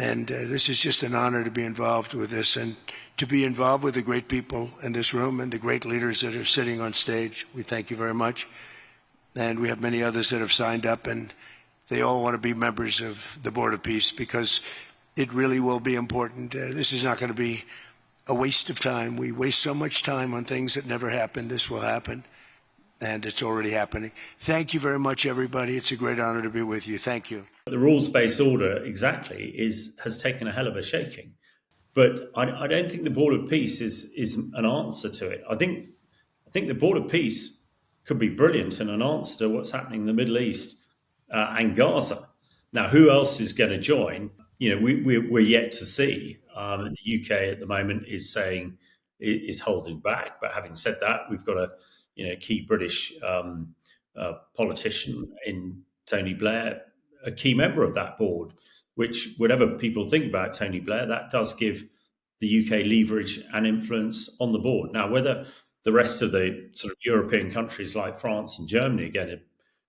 And this is just an honor to be involved with this and to be involved with the great people in this room and the great leaders that are sitting on stage. We thank you very much. And we have many others that have signed up, and they all want to be members of the Board of Peace because it really will be important. This is not going to be a waste of time. We waste so much time on things that never happen. This will happen, and it's already happening. Thank you very much, everybody. It's a great honor to be with you. Thank you. The rules-based order has taken a hell of a shaking. But I don't think the Board of Peace is an answer to it. I think the Board of Peace could be brilliant and an answer to what's happening in the Middle East and Gaza. Now, who else is going to join? We're yet to see. The UK at the moment is holding back. But having said that, we've got a key British politician in Tony Blair, a key member of that board, which, whatever people think about Tony Blair, that does give the UK leverage and influence on the board. Now, whether the rest of the sort of European countries like France and Germany are going to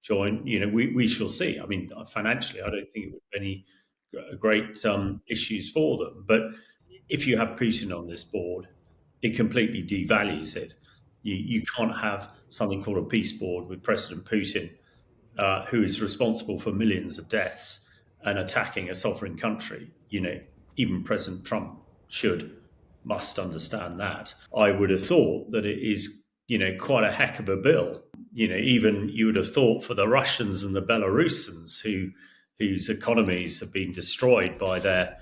join, we shall see. I mean, financially, I don't think it would be any great issues for them. But if you have Putin on this board, it completely devalues it. You can't have something called a peace board with President Putin, who is responsible for millions of deaths and attacking a sovereign country. Even President Trump must understand that. I would have thought that it is, quite a heck of a bill. Even you would have thought for the Russians and the Belarusians whose economies have been destroyed by their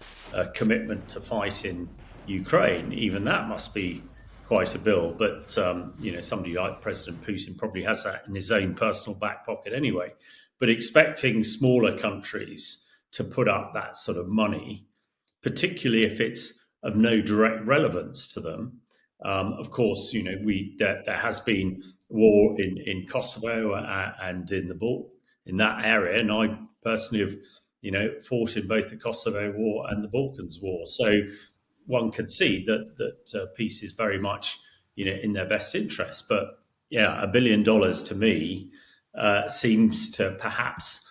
commitment to fight in Ukraine, even that must be quite a bill. But, somebody like President Putin probably has that in his own personal back pocket anyway. But expecting smaller countries to put up that sort of money, particularly if it's of no direct relevance to them. Of course, there has been war in Kosovo and in that area, and I personally have, fought in both the Kosovo War and the Balkans War. So one could see that peace is very much, in their best interest. But yeah, $1 billion to me seems to perhaps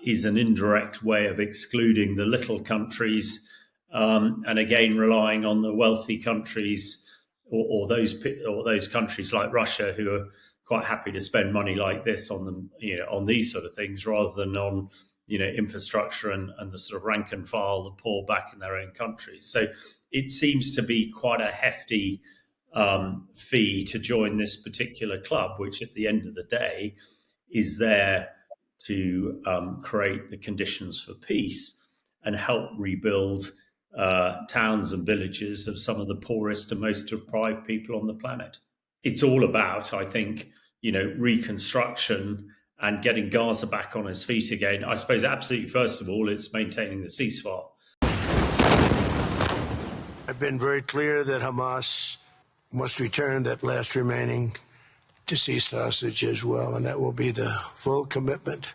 is an indirect way of excluding the little countries, and again relying on the wealthy countries or those countries like Russia who are quite happy to spend money like this on them, on these sort of things rather than on infrastructure and the sort of rank and file, the poor back in their own countries. So it seems to be quite a hefty fee to join this particular club, which at the end of the day is there to create the conditions for peace and help rebuild towns and villages of some of the poorest and most deprived people on the planet. It's all about, I think, reconstruction and getting Gaza back on its feet again. I suppose absolutely, first of all, it's maintaining the ceasefire. I've been very clear that Hamas must return that last remaining deceased hostage as well, and that will be the full commitment.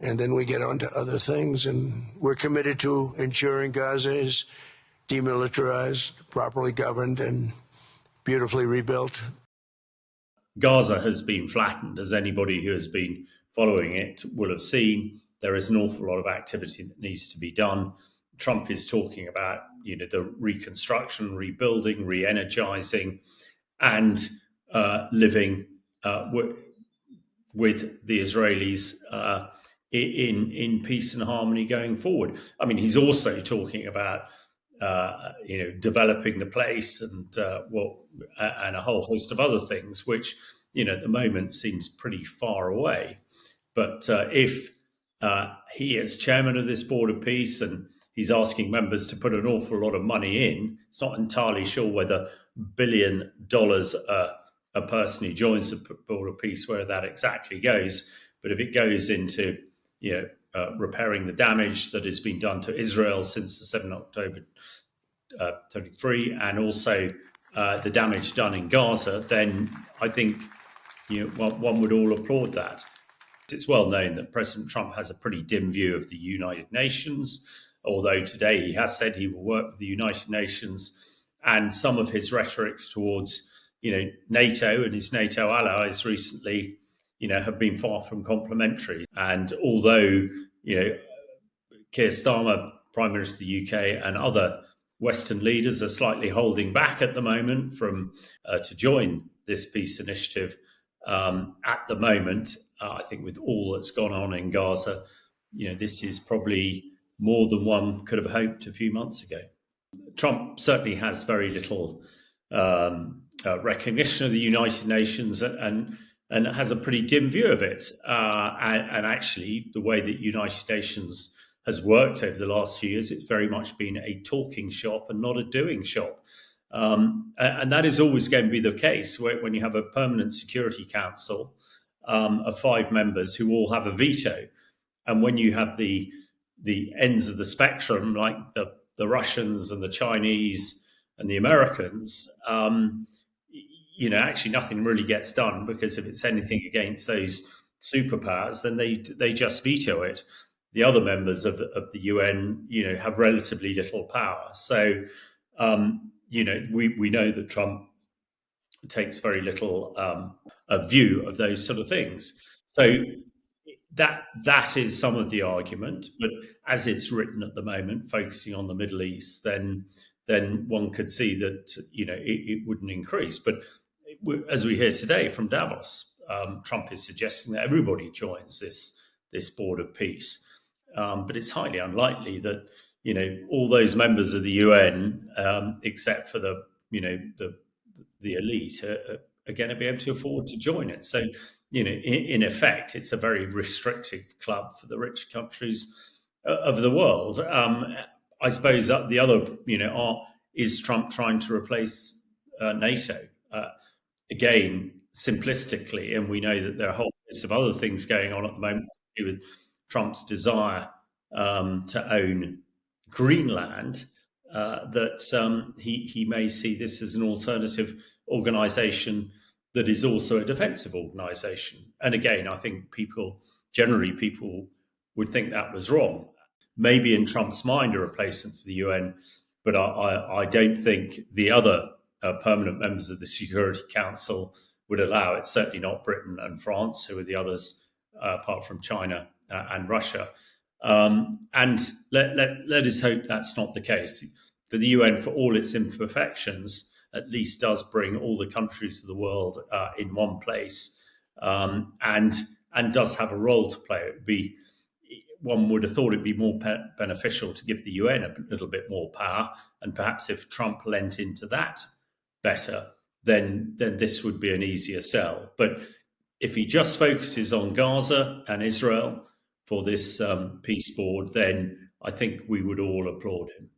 And then we get on to other things, and we're committed to ensuring Gaza is demilitarized, properly governed, and beautifully rebuilt. Gaza has been flattened, as anybody who has been following it will have seen. There is an awful lot of activity that needs to be done. Trump is talking about, the reconstruction, rebuilding, re-energizing, and living with the Israelis in peace and harmony going forward. I mean, he's also talking about developing the place and a whole host of other things, which at the moment seems pretty far away. But if he is chairman of this Board of Peace and he's asking members to put an awful lot of money in, it's not entirely sure whether $1 billion a person who joins the Board of Peace, where that exactly goes. But if it goes into repairing the damage that has been done to Israel since the 7th of October 23, and also the damage done in Gaza, then I think one would all applaud that. It's well known that President Trump has a pretty dim view of the United Nations, although today he has said he will work with the United Nations, and some of his rhetorics towards NATO and his NATO allies recently have been far from complimentary. And although Keir Starmer Prime Minister of the UK and other Western leaders are slightly holding back at the moment from to join this peace initiative. At the moment, I think with all that's gone on in Gaza, this is probably more than one could have hoped a few months ago. Trump certainly has very little recognition of the United Nations and has a pretty dim view of it. And actually, the way that United Nations has worked over the last few years, it's very much been a talking shop and not a doing shop. And that is always going to be the case when you have a permanent Security Council of 5 members who all have a veto. And when you have the ends of the spectrum, like the Russians and the Chinese and the Americans, actually nothing really gets done, because if it's anything against those superpowers, then they just veto it. The other members of the UN, have relatively little power. So, we know that Trump takes very little a view of those sort of things. So that is some of the argument. But as it's written at the moment, focusing on the Middle East, then one could see that it wouldn't increase. But as we hear today from Davos, Trump is suggesting that everybody joins this board of peace. But it's highly unlikely that all those members of the UN, except for the elite, are going to be able to afford to join it. So in effect, it's a very restrictive club for the rich countries of the world. I suppose the other is Trump trying to replace NATO? Again, simplistically, and we know that there are a whole list of other things going on at the moment with Trump's desire to own Greenland, that he may see this as an alternative organization that is also a defensive organization. And again, I think people would think that was wrong. Maybe in Trump's mind, a replacement for the UN, but I don't think the other permanent members of the Security Council would allow it. Certainly not Britain and France, who are the others, apart from China and Russia. And let us hope that's not the case. For the UN, for all its imperfections, at least does bring all the countries of the world in one place, and does have a role to play. One would have thought it'd be more beneficial to give the UN a little bit more power, and perhaps if Trump lent into that better, then this would be an easier sell. But if he just focuses on Gaza and Israel for this peace board, then I think we would all applaud him.